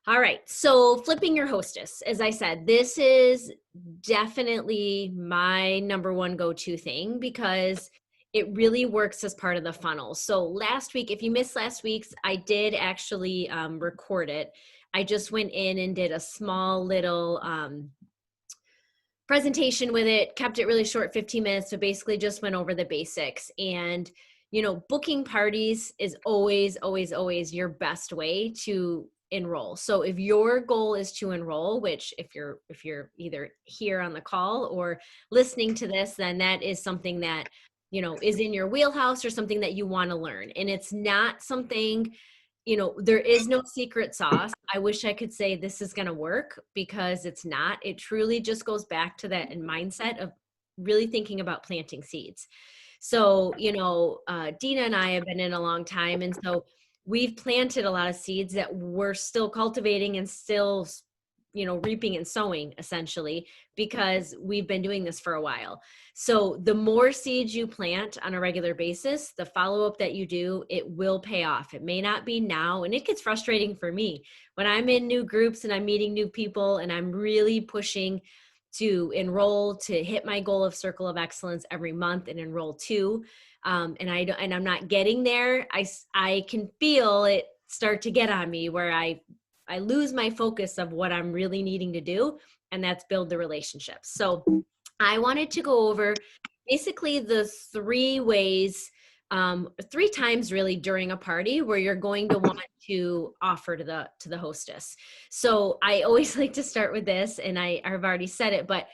All right. So flipping your hostess, as I said, this is definitely my number one go-to thing because it really works as part of the funnel. So last week, if you missed last week's, I did actually record it. I just went in and did a small little presentation with it, kept it really short, 15 minutes. So basically just went over the basics. And, booking parties is always, always, always your best way to enroll. So if your goal is to enroll, which if you're either here on the call or listening to this, then that is something that, is in your wheelhouse or something that you want to learn. And it's not something, there is no secret sauce. I wish I could say this is going to work because it's not. It truly just goes back to that mindset of really thinking about planting seeds. So, Dina and I have been in a long time. And so we've planted a lot of seeds that we're still cultivating and still, reaping and sowing essentially, because we've been doing this for a while. So the more seeds you plant on a regular basis, the follow-up that you do, it will pay off. It may not be now. And it gets frustrating for me when I'm in new groups and I'm meeting new people and I'm really pushing to enroll, to hit my goal of Circle of Excellence every month and enroll too. And I'm not getting there. I can feel it start to get on me where I lose my focus of what I'm really needing to do, and that's build the relationships. So I wanted to go over basically the 3 ways, 3 times really during a party where you're going to want to offer to the hostess. So I always like to start with this, and I've already said it, but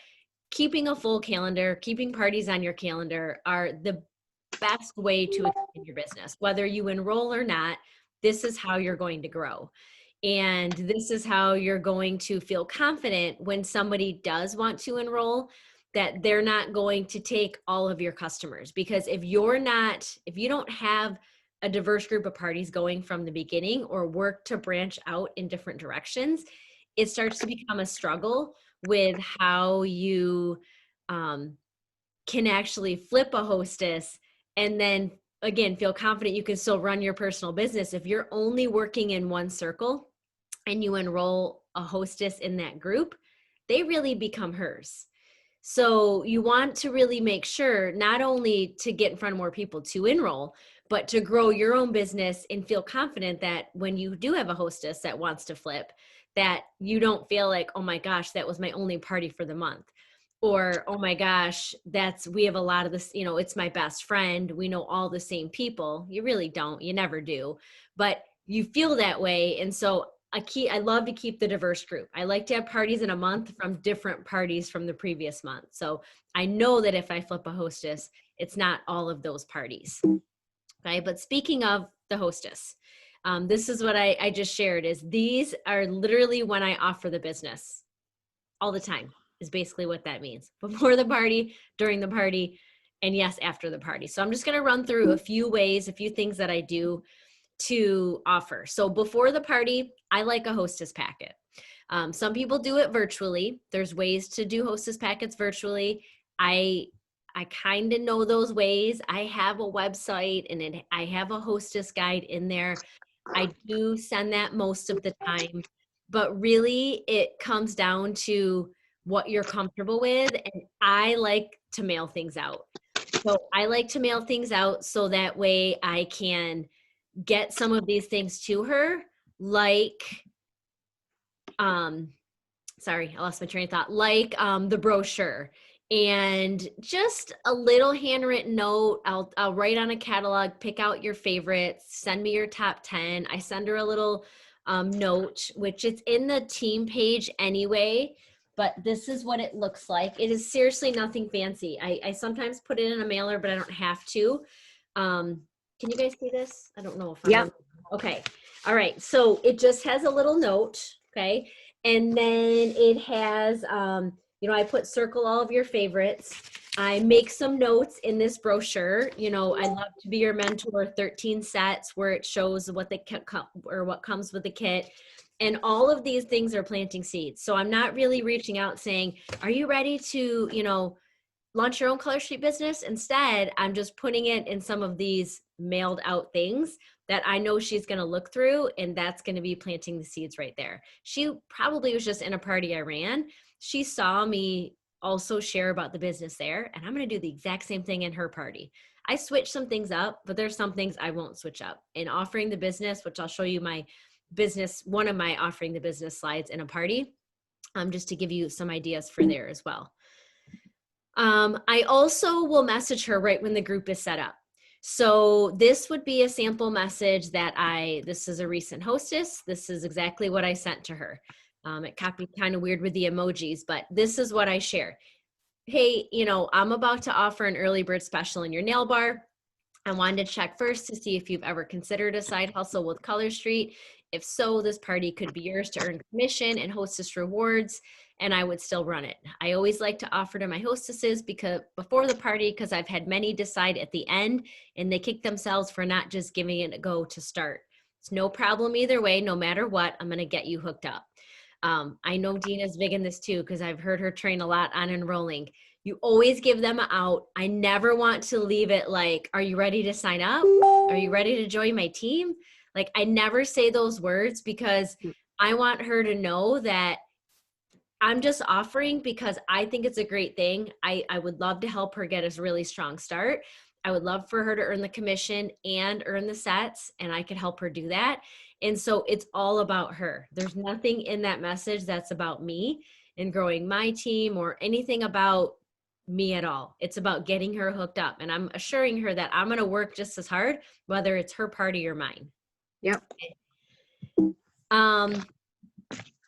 keeping a full calendar, keeping parties on your calendar are the best way to expand your business. Whether you enroll or not, this is how you're going to grow. And this is how you're going to feel confident when somebody does want to enroll, that they're not going to take all of your customers. Because if you don't have a diverse group of parties going from the beginning or work to branch out in different directions, it starts to become a struggle with how you can actually flip a hostess and then again feel confident you can still run your personal business. If you're only working in one circle and you enroll a hostess in that group, they really become hers. So you want to really make sure not only to get in front of more people to enroll, but to grow your own business and feel confident that when you do have a hostess that wants to flip, that you don't feel like, oh my gosh, that was my only party for the month. Or, oh my gosh, we have a lot of this, it's my best friend. We know all the same people. You really don't, you never do, but you feel that way. And so I love to keep the diverse group. I like to have parties in a month from different parties from the previous month. So I know that if I flip a hostess, it's not all of those parties. Okay. But speaking of the hostess, this is what I just shared is these are literally when I offer the business all the time is basically what that means. Before the party, during the party, and yes, after the party. So I'm just going to run through a few things that I do to offer. So before the party, I like a hostess packet. Some people do it virtually. There's ways to do hostess packets virtually. I kind of know those ways. I have a website and I have a hostess guide in there. I do send that most of the time, but really it comes down to what you're comfortable with. And I like to mail things out. So I like to mail things out so that way I can get some of these things to her, like, sorry, I lost my train of thought, like the brochure and just a little handwritten note. I'll write on a catalog, pick out your favorites, send me your top 10. I send her a little note, which it's in the team page anyway, but this is what it looks like. It is seriously nothing fancy. I sometimes put it in a mailer, but I don't have to. Can you guys see this? I don't know if I'm Yeah. Okay. All right. So it just has a little note. Okay. And then it has, I put circle all of your favorites. I make some notes in this brochure. I love to be your mentor, 13 sets where it shows what what comes with the kit. And all of these things are planting seeds. So I'm not really reaching out saying, are you ready to, launch your own color sheet business. Instead, I'm just putting it in some of these mailed out things that I know she's going to look through, and that's going to be planting the seeds right there. She probably was just in a party I ran. She saw me also share about the business there, and I'm going to do the exact same thing in her party. I switch some things up, but there's some things I won't switch up. In offering the business, which I'll show you my business, one of my offering the business slides in a party, just to give you some ideas for there as well. I also will message her right when the group is set up. So this would be a sample message that this is a recent hostess. This is exactly what I sent to her. It copied kind of weird with the emojis, but this is what I shared. Hey, I'm about to offer an early bird special in your nail bar. I wanted to check first to see if you've ever considered a side hustle with Color Street. If so, this party could be yours to earn commission and hostess rewards, and I would still run it. I always like to offer to my hostesses because before the party, because I've had many decide at the end and they kick themselves for not just giving it a go to start. It's no problem either way, no matter what, I'm gonna get you hooked up. I know Dina's big in this too, because I've heard her train a lot on enrolling. You always give them out. I never want to leave it like, are you ready to sign up? Are you ready to join my team? Like, I never say those words because I want her to know that I'm just offering because I think it's a great thing. I would love to help her get a really strong start. I would love for her to earn the commission and earn the sets, and I could help her do that. And so it's all about her. There's nothing in that message that's about me and growing my team or anything about me at all. It's about getting her hooked up. And I'm assuring her that I'm going to work just as hard, whether it's her party or mine. Yep.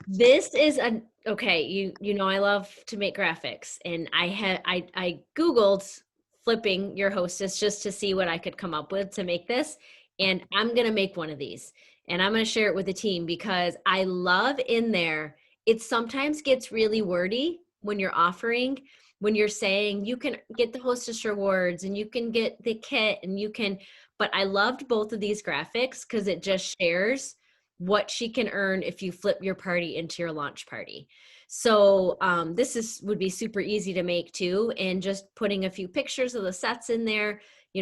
This is okay. You know I love to make graphics, and I Googled flipping your hostess just to see what I could come up with to make this, and I'm gonna make one of these, and I'm gonna share it with the team because I love in there. It sometimes gets really wordy when you're offering, when you're saying you can get the hostess rewards and you can get the kit and you can, but I loved both of these graphics because it just shares what she can earn if you flip your party into your launch party. So this would be super easy to make too, and just putting a few pictures of the sets in there,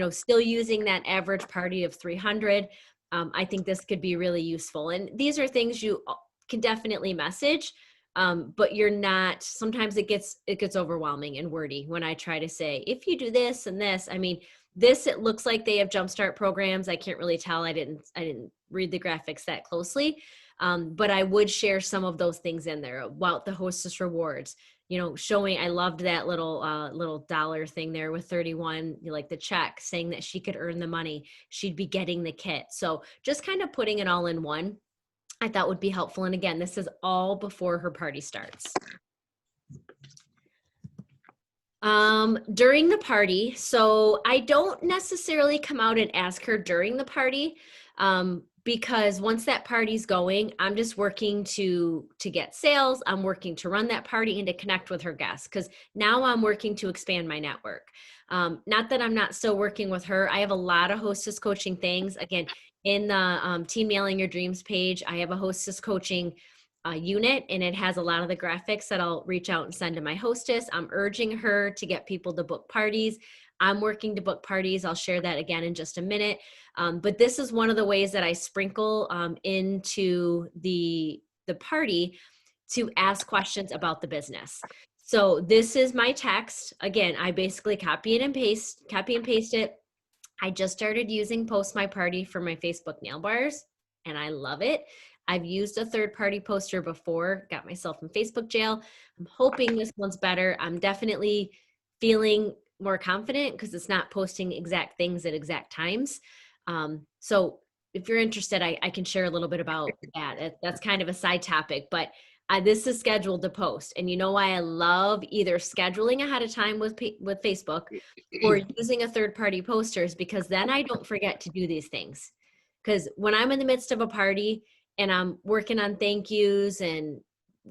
still using that average party of 300. I think this could be really useful. And these are things you can definitely message, but you're not, sometimes it gets overwhelming and wordy when I try to say, if you do this and this, I mean, this, it looks like they have jumpstart programs. I can't really tell. I didn't read the graphics that closely. But I would share some of those things in there about the hostess rewards, showing, I loved that little dollar thing there with 31, like the check saying that she could earn the money. She'd be getting the kit. So just kind of putting it all in one, I thought would be helpful. And again, this is all before her party starts. During the party, so I don't necessarily come out and ask her during the party, because once that party's going, I'm just working to get sales. I'm working to run that party and to connect with her guests, because now I'm working to expand my network. Not that I'm not still working with her. I have a lot of hostess coaching things. Again, in the Team Nailing Your Dreams page, I have a hostess coaching unit, and it has a lot of the graphics that I'll reach out and send to my hostess. I'm urging her to get people to book parties. I'm working to book parties. I'll share that again in just a minute. But this is one of the ways that I sprinkle into the party to ask questions about the business. So this is my text. Again, I basically copy and paste it. I just started using Post My Party for my Facebook nail bars, and I love it. I've used a third-party poster before, got myself in Facebook jail. I'm hoping this one's better. I'm definitely feeling more confident because it's not posting exact things at exact times. So if you're interested, I can share a little bit about that. That's kind of a side topic, but this is scheduled to post. And you know why I love either scheduling ahead of time with Facebook or using a third-party posters, because then I don't forget to do these things. Because when I'm in the midst of a party and I'm working on thank yous and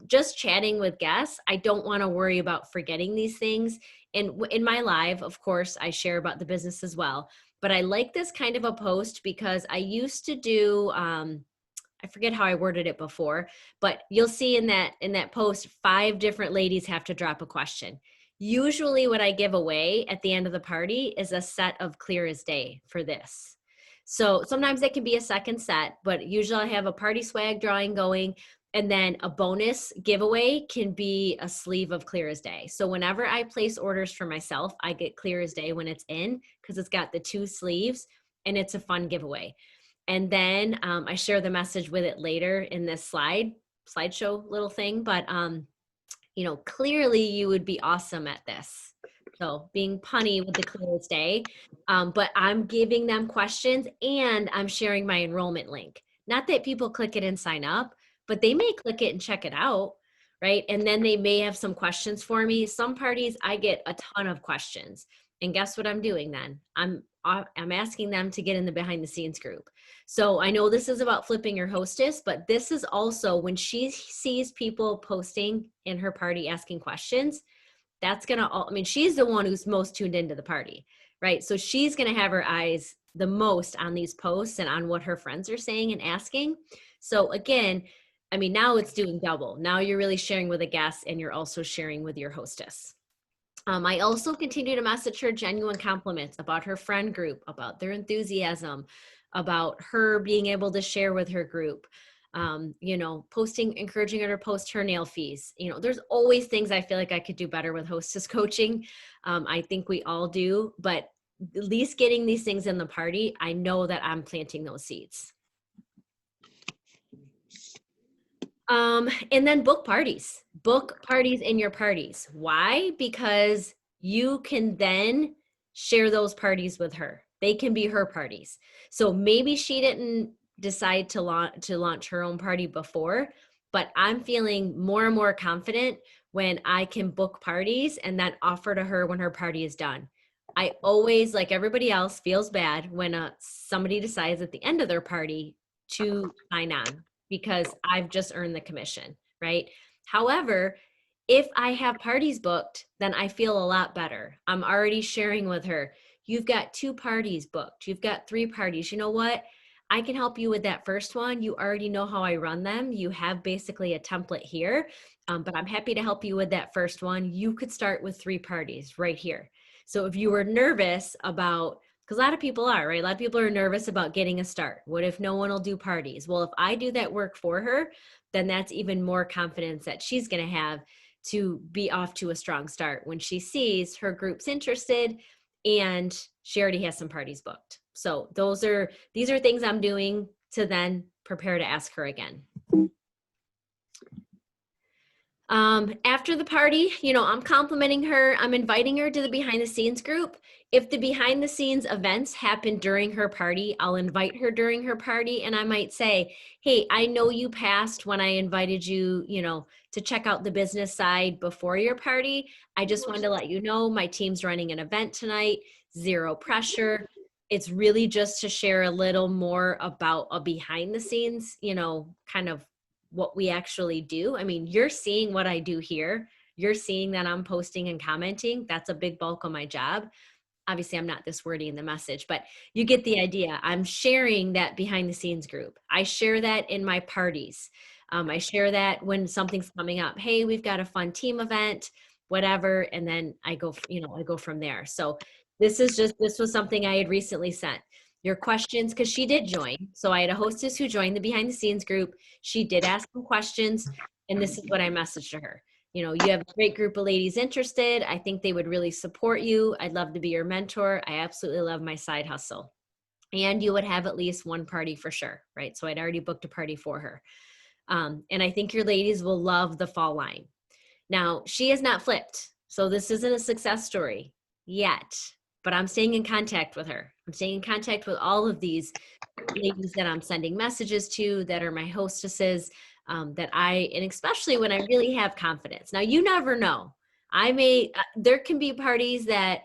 just chatting with guests, I don't want to worry about forgetting these things. And in my live, of course, I share about the business as well. But I like this kind of a post because I used to do, I forget how I worded it before, but you'll see in that post, 5 different ladies have to drop a question. Usually what I give away at the end of the party is a set of Clear as Day for this. So sometimes it can be a second set, but usually I have a party swag drawing going, and then a bonus giveaway can be a sleeve of Clear as Day. So whenever I place orders for myself, I get Clear as Day when it's in, because it's got the 2 sleeves and it's a fun giveaway. And then I share the message with it later in this slideshow little thing. But clearly you would be awesome at this. So being punny with the clearest day, but I'm giving them questions and I'm sharing my enrollment link. Not that people click it and sign up, but they may click it and check it out, right? And then they may have some questions for me. Some parties I get a ton of questions. And guess what I'm doing then? I'm asking them to get in the behind the scenes group. So I know this is about flipping your hostess, but this is also when she sees people posting in her party asking questions, that's going to, I mean, she's the one who's most tuned into the party, right? So she's going to have her eyes the most on these posts and on what her friends are saying and asking. So again, I mean, now it's doing double. Now you're really sharing with a guest and you're also sharing with your hostess. I also continue to message her genuine compliments about her friend group, about their enthusiasm, about her being able to share with her group, posting, encouraging her to post her nail fees. There's always things I feel like I could do better with hostess coaching. I think we all do, but at least getting these things in the party, I know that I'm planting those seeds. And then book parties in your parties. Why? Because you can then share those parties with her. They can be her parties. So maybe she didn't decide to launch her own party before, but I'm feeling more and more confident when I can book parties and then offer to her when her party is done. I always, like everybody else, feels bad when somebody decides at the end of their party to sign on, because I've just earned the commission, right? However, if I have parties booked, then I feel a lot better. I'm already sharing with her, you've got 2 parties booked. You've got 3 parties. You know what? I can help you with that first one. You already know how I run them. You have basically a template here, but I'm happy to help you with that first one. You could start with 3 parties right here. So if you were nervous about, because a lot of people are, right? A lot of people are nervous about getting a start. What if no one will do parties? Well, if I do that work for her, then that's even more confidence that she's going to have to be off to a strong start when she sees her group's interested and she already has some parties booked. So these are things I'm doing to then prepare to ask her again. After the party, I'm complimenting her. I'm inviting her to the behind the scenes group. If the behind the scenes events happen during her party, I'll invite her during her party. And I might say, hey, I know you passed when I invited you, to check out the business side before your party. I just wanted to let you know my team's running an event tonight, 0 pressure. It's really just to share a little more about a behind the scenes, kind of what we actually do. I mean, you're seeing what I do here. You're seeing that I'm posting and commenting. That's a big bulk of my job. Obviously, I'm not this wordy in the message, but you get the idea. I'm sharing that behind the scenes group. I share that in my parties. I share that when something's coming up. Hey, we've got a fun team event, whatever. And then I go from there. So this was something I had recently sent. Your questions, because she did join. So I had a hostess who joined the behind the scenes group. She did ask some questions, and this is what I messaged to her. You have a great group of ladies interested. I think they would really support you. I'd love to be your mentor. I absolutely love my side hustle. And you would have at least 1 party for sure, right? So I'd already booked a party for her. And I think your ladies will love the fall line. Now, she has not flipped. So this isn't a success story yet, but I'm staying in contact with her. I'm staying in contact with all of these ladies that I'm sending messages to that are my hostesses, and especially when I really have confidence. Now, you never know. There can be parties that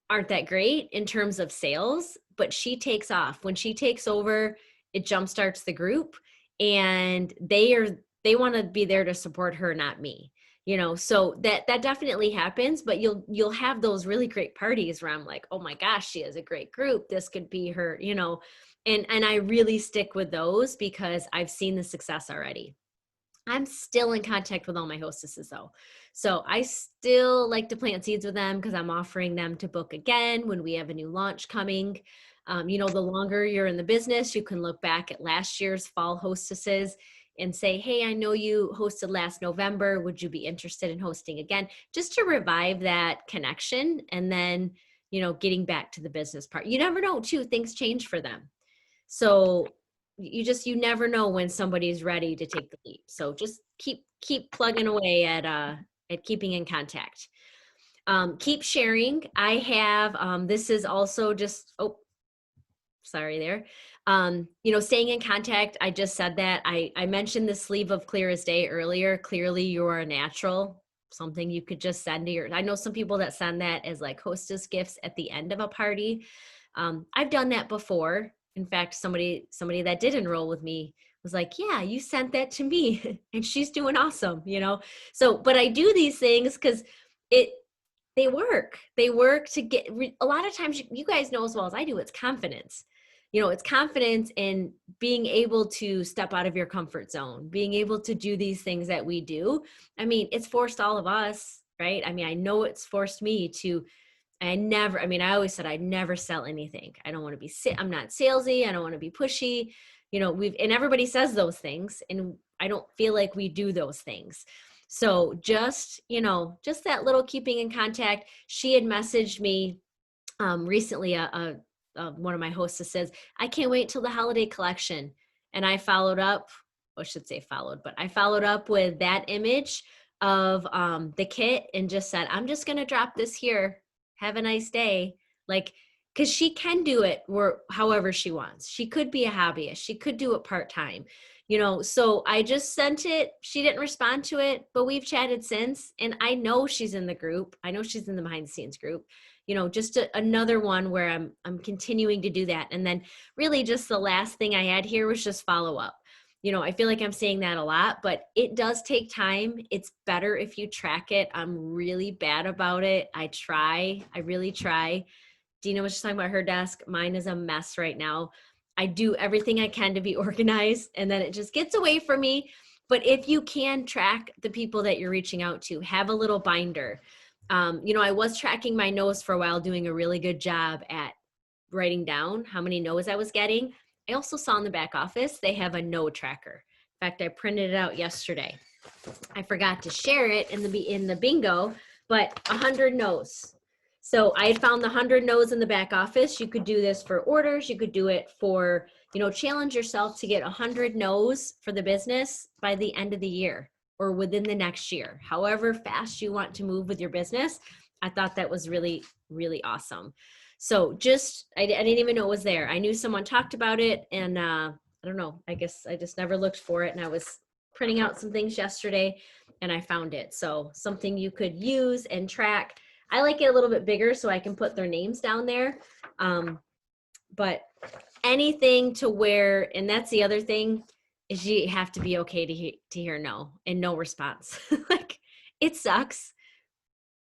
aren't that great in terms of sales, but she takes off. When she takes over, it jumpstarts the group, and they want to be there to support her, not me. So that definitely happens, but you'll have those really great parties where I'm like, oh my gosh, she has a great group. This could be her, and I really stick with those because I've seen the success already. I'm still in contact with all my hostesses though. So I still like to plant seeds with them because I'm offering them to book again when we have a new launch coming. You know, the longer you're in the business, you can look back at last year's fall hostesses and say, hey, I know you hosted last November. Would you be interested in hosting again? Just to revive that connection and then, you know, getting back to the business part. You never know too, things change for them. So you never know when somebody's ready to take the leap. So just keep plugging away at keeping in contact. Keep sharing. I have this is also just sorry there. You know, staying in contact. I just said that. I mentioned the sleeve of Clear as Day earlier. Clearly you're a natural, something you could just send to your, I know some people that send that as like hostess gifts at the end of a party. I've done that before. In fact, somebody that did enroll with me was like, yeah, you sent that to me and she's doing awesome, you know? So, but I do these things because it, they work. They work to get, a lot of times you guys know as well as I do, it's confidence. You know, it's confidence in being able to step out of your comfort zone, being able to do these things that we do. I mean, it's forced all of us, right? I mean, I know it's forced me to, I always said I'd never sell anything. I don't want to be, I'm not salesy. I don't want to be pushy. You know, and everybody says those things and I don't feel like we do those things. So just, you know, just that little keeping in contact. She had messaged me recently, one of my hostesses says, I can't wait till the holiday collection. And I followed up, or I should say followed, but I followed up with that image of the kit and just said, I'm just going to drop this here. Have a nice day. Like, because she can do it however she wants. She could be a hobbyist. She could do it part-time, you know. So I just sent it. She didn't respond to it, but we've chatted since. And I know she's in the group. I know she's in the behind the scenes group. You know, just another one where I'm continuing to do that. And then really just the last thing I had here was just follow up. You know, I feel like I'm saying that a lot, but it does take time. It's better if you track it. I'm really bad about it. I really try. Dina was just talking about her desk. Mine is a mess right now. I do everything I can to be organized and then it just gets away from me. But if you can track the people that you're reaching out to, have a little binder. You know, I was tracking my no's for a while, doing a really good job at writing down how many no's I was getting. I also saw in the back office, they have a no tracker. In fact, I printed it out yesterday. I forgot to share it in the bingo, but 100 no's. So I had found the 100 no's in the back office. You could do this for orders. You could do it for, you know, challenge yourself to get 100 no's for the business by the end of the year or within the next year, however fast you want to move with your business. I thought that was really, really awesome. So just, I didn't even know it was there. I knew someone talked about it and I don't know, I guess I just never looked for it. And I was printing out some things yesterday and I found it. So something you could use and track. I like it a little bit bigger so I can put their names down there. But anything to where, and that's the other thing, is you have to be okay to hear no and no response. Like it sucks,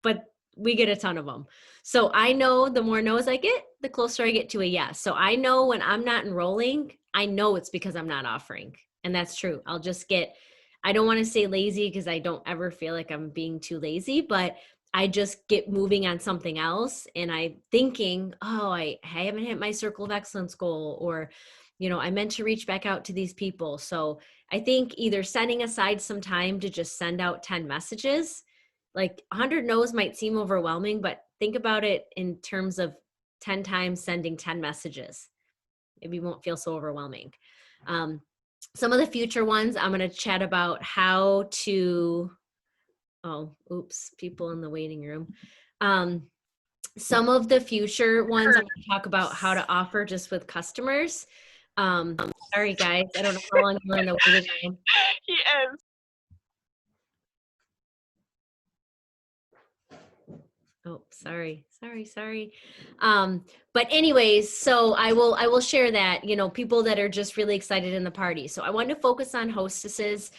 but we get a ton of them. So I know the more no's I get, the closer I get to a yes. So I know when I'm not enrolling, I know it's because I'm not offering. And that's true. I'll just get, I don't want to say lazy because I don't ever feel like I'm being too lazy, but I just get moving on something else. And I'm thinking, oh, I haven't hit my circle of excellence goal, or, you know, I meant to reach back out to these people. So I think either setting aside some time to just send out 10 messages, like 100 no's might seem overwhelming, but think about it in terms of 10 times sending 10 messages. Maybe you won't feel so overwhelming. Some of the future ones, I'm going to chat about how to, people in the waiting room. Some of the future ones, I'm going to talk about how to offer just with customers. Sorry, guys. I don't know how long you're in the waiting room. Yes. Oh, sorry. But anyways, so I will share that, you know, people that are just really excited in the party. So I wanted to focus on hostesses,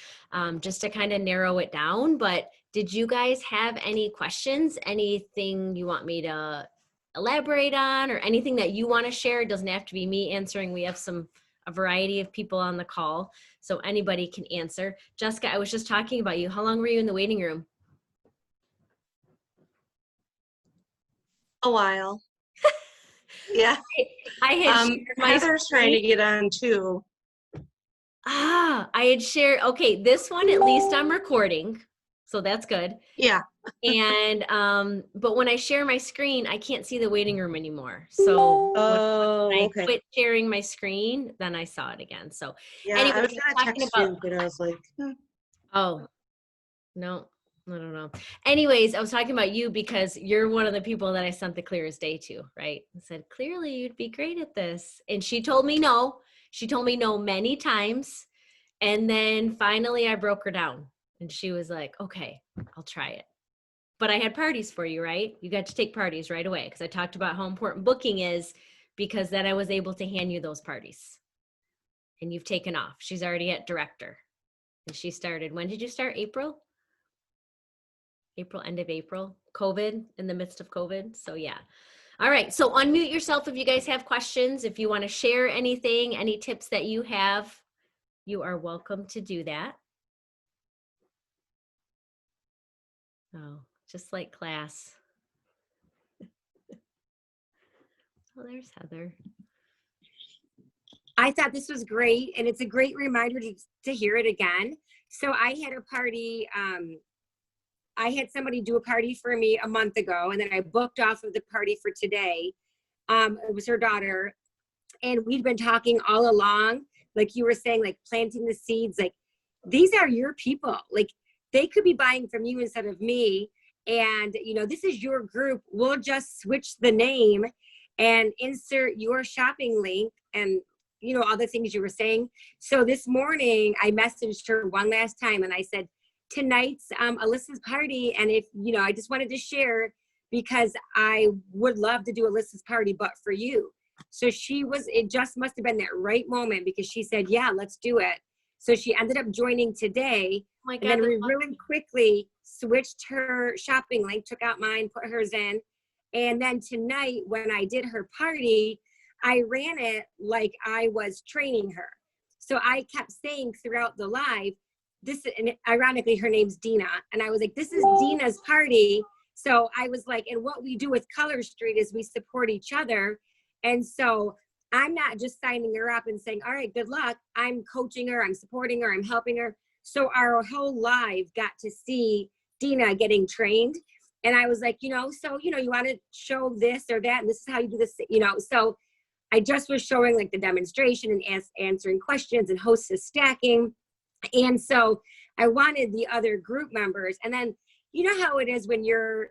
just to kind of narrow it down. But did you guys have any questions? Anything you want me to elaborate on, or anything that you want to share? It doesn't have to be me answering. We have a variety of people on the call, so anybody can answer. Jessica, I was just talking about you. How long were you in the waiting room? A while. Yeah. I had shared my Heather's trying to get on too. I had shared, okay, this one, at least I'm recording, so that's good. Yeah. And, but when I share my screen, I can't see the waiting room anymore. So when I quit sharing my screen, then I saw it again. So yeah, anyway, I was gonna text you, but I was like, oh, no, I don't know. Anyways, I was talking about you because you're one of the people that I sent the clearest day to, right? I said, clearly you'd be great at this. And she told me no. She told me no many times. And then finally I broke her down and she was like, okay, I'll try it. But I had parties for you, right? You got to take parties right away because I talked about how important booking is, because then I was able to hand you those parties. And you've taken off. She's already at director. And she started, when did you start? April? April, end of April. COVID, in the midst of COVID. So yeah. All right. So unmute yourself if you guys have questions. If you want to share anything, any tips that you have, you are welcome to do that. Oh, just like class. Oh, there's Heather. I thought this was great, and it's a great reminder to hear it again. So I had a party, I had somebody do a party for me a month ago, and then I booked off of the party for today. It was her daughter, and we'd been talking all along, like you were saying, like planting the seeds, like these are your people. Like they could be buying from you instead of me. And, you know, this is your group. We'll just switch the name and insert your shopping link and, you know, all the things you were saying. So this morning I messaged her one last time and I said, tonight's Alyssa's party. And if, you know, I just wanted to share because I would love to do Alyssa's party, but for you. So it just must have been that right moment because she said, yeah, let's do it. So she ended up joining today. Oh my God, and then we really quickly switched her shopping link, took out mine, put hers in. And then tonight when I did her party, I ran it like I was training her. So I kept saying throughout the live, and ironically, her name's Dina. And I was like, this is Dina's party. So I was like, and what we do with Color Street is we support each other. And so I'm not just signing her up and saying, all right, good luck. I'm coaching her, I'm supporting her, I'm helping her. So our whole live got to see Dina getting trained. And I was like, you know, so, you know, you want to show this or that, and this is how you do this, you know. So I just was showing like the demonstration and answering questions and Hostess stacking. And so I wanted the other group members. And then, you know how it is when you're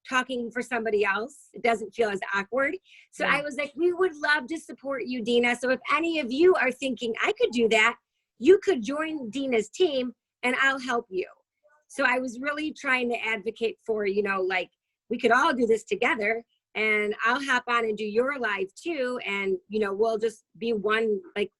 talking for somebody else, it doesn't feel as awkward. So yeah. I was like, we would love to support you, Dina. So if any of you are thinking I could do that, you could join Dina's team and I'll help you. So I was really trying to advocate for, you know, like we could all do this together and I'll hop on and do your live too. And, you know, we'll just be one like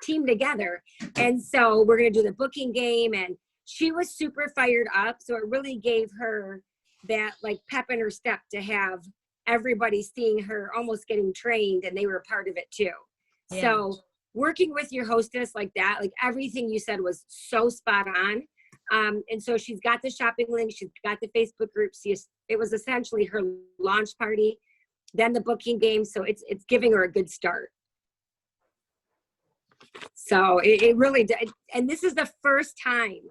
team together. And so we're going to do the booking game. And she was super fired up. So it really gave her that like pep in her step to have everybody seeing her almost getting trained and they were a part of it too. Yeah. So working with your hostess like that, like everything you said was so spot on. And so she's got the shopping link, she's got the Facebook group. It was essentially her launch party, then the booking game. So it's giving her a good start. So it really did. And this is the first time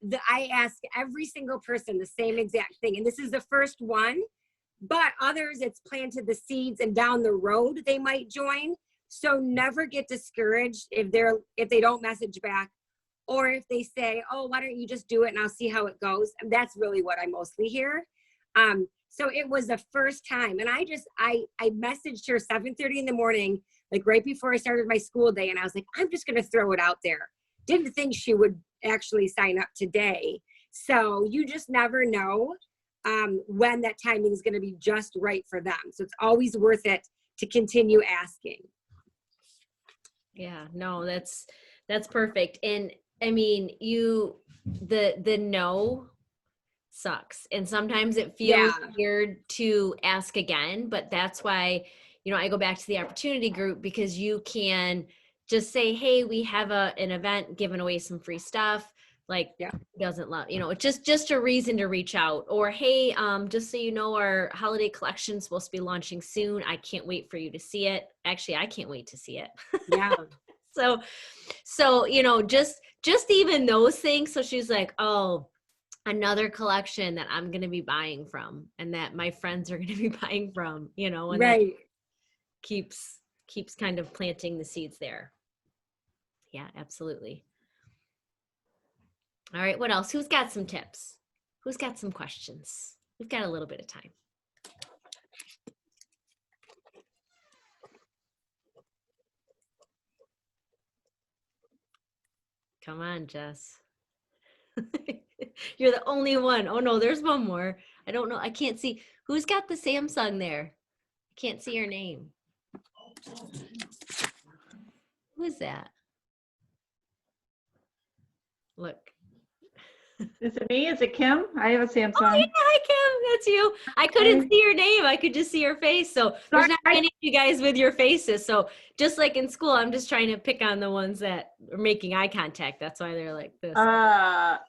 that I ask every single person the same exact thing. And this is the first one, but others it's planted the seeds and down the road they might join. So never get discouraged if they don't message back or if they say, oh, why don't you just do it and I'll see how it goes. And that's really what I mostly hear. So it was the first time. And I messaged her 7:30 in the morning, like right before I started my school day. And I was like, I'm just going to throw it out there. Didn't think she would actually sign up today. So you just never know when that timing is going to be just right for them. So it's always worth it to continue asking. Yeah, no, that's perfect. And I mean, the no sucks. And sometimes it feels weird to ask again, but that's why, you know, I go back to the opportunity group because you can just say, hey, we have an event giving away some free stuff. Like, Yeah. doesn't love, it's just a reason to reach out. Or, hey, just so you know, our holiday collection is supposed to be launching soon. I can't wait for you to see it. Actually, I can't wait to see it. Yeah. So, just even those things. So she's like, oh, another collection that I'm going to be buying from and that my friends are going to be buying from, and that Right. keeps kind of planting the seeds there. Yeah, absolutely. All right. What else? Who's got some tips? Who's got some questions? We've got a little bit of time. Come on, Jess. You're the only one. Oh no, there's one more. I don't know. I can't see. Who's got the Samsung there? I can't see your name. Who is that? Look. Is it me? Is it Kim? I have a Samsung. Oh yeah, hi Kim, that's you. I couldn't see your name. I could just see your face. So there's not many of you guys with your faces. So just like in school, I'm just trying to pick on the ones that are making eye contact. That's why they're like this. No, I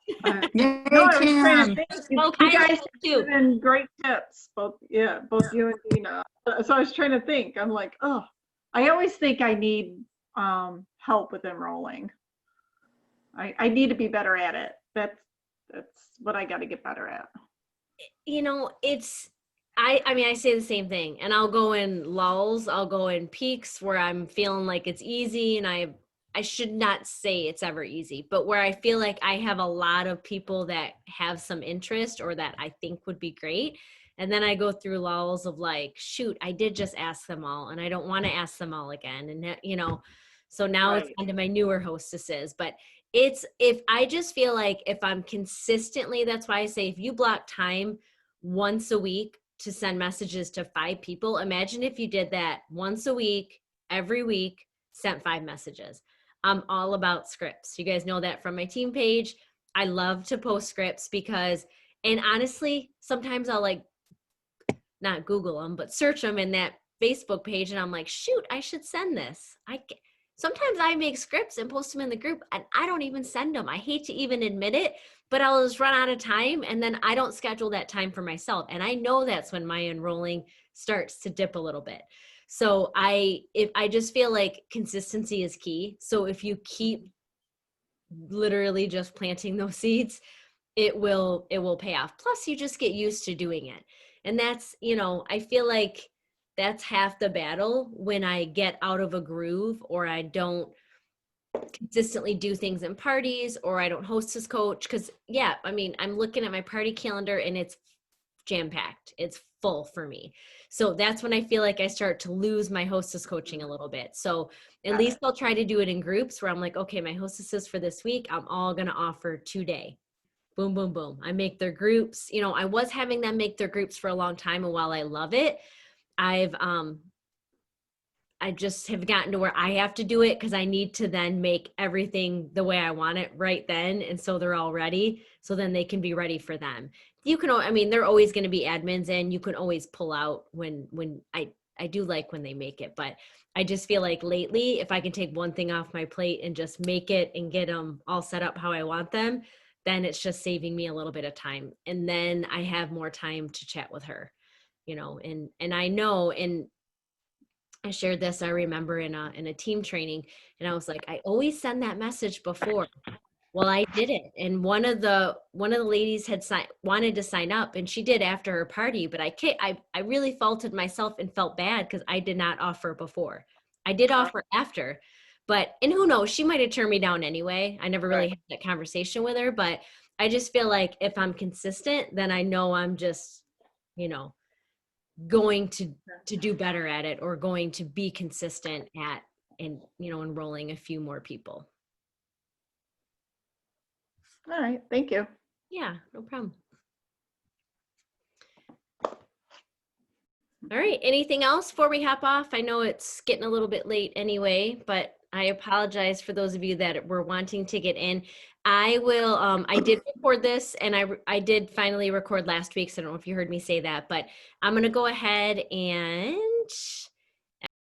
was trying to think. You guys have given great tips, both you and Dina. So I was trying to think. I'm like, oh, I always think I need help with enrolling. I need to be better at it. That's what I got to get better at. I mean, I say the same thing, and I'll go in lulls, I'll go in peaks where I'm feeling like it's easy, and I should not say it's ever easy, but where I feel like I have a lot of people that have some interest or that I think would be great. And then I go through lulls of like, shoot, I did just ask them all, and I don't want to ask them all again. And, so now it's kind of my newer hostesses, but if I just feel like if I'm consistently, that's why I say, if you block time once a week to send messages to 5 people, imagine if you did that once a week, every week, sent 5 messages. I'm all about scripts. You guys know that from my team page. I love to post scripts and honestly, sometimes I'll like, not Google them, but search them in that Facebook page. And I'm like, shoot, I should send this. Sometimes I make scripts and post them in the group and I don't even send them. I hate to even admit it, but I'll just run out of time and then I don't schedule that time for myself. And I know that's when my enrolling starts to dip a little bit. So I just feel like consistency is key. So if you keep literally just planting those seeds, it will pay off. Plus you just get used to doing it. And that's, I feel like that's half the battle when I get out of a groove or I don't consistently do things in parties or I don't hostess coach. Because I'm looking at my party calendar and it's jam-packed. It's full for me. So that's when I feel like I start to lose my hostess coaching a little bit. So at least I'll try to do it in groups where I'm like, okay, my hostesses for this week, I'm all going to offer 2-day. Boom, boom, boom. I make their groups. I was having them make their groups for a long time. And while I love it, I just have gotten to where I have to do it because I need to then make everything the way I want it right then. And so they're all ready. So then they can be ready for them. You can, they're always going to be admins and you can always pull out when I do like when they make it, but I just feel like lately, if I can take one thing off my plate and just make it and get them all set up how I want them, then it's just saving me a little bit of time. And then I have more time to chat with her, and I know, and I shared this, I remember in a team training, and I was like, I always send that message before. Well, I did it. And one of the ladies had wanted to sign up and she did after her party, but I really faulted myself and felt bad because I did not offer before. I did offer after, and who knows, she might've turned me down anyway. I never really had that conversation with her, but I just feel like if I'm consistent, then I know I'm just, going to do better at it or going to be consistent at, and, enrolling a few more people. All right. Thank you. Yeah, no problem. All right. Anything else before we hop off? I know it's getting a little bit late anyway, but I apologize for those of you that were wanting to get in. I will, I did record this and I did finally record last week. So I don't know if you heard me say that, but I'm going to go ahead and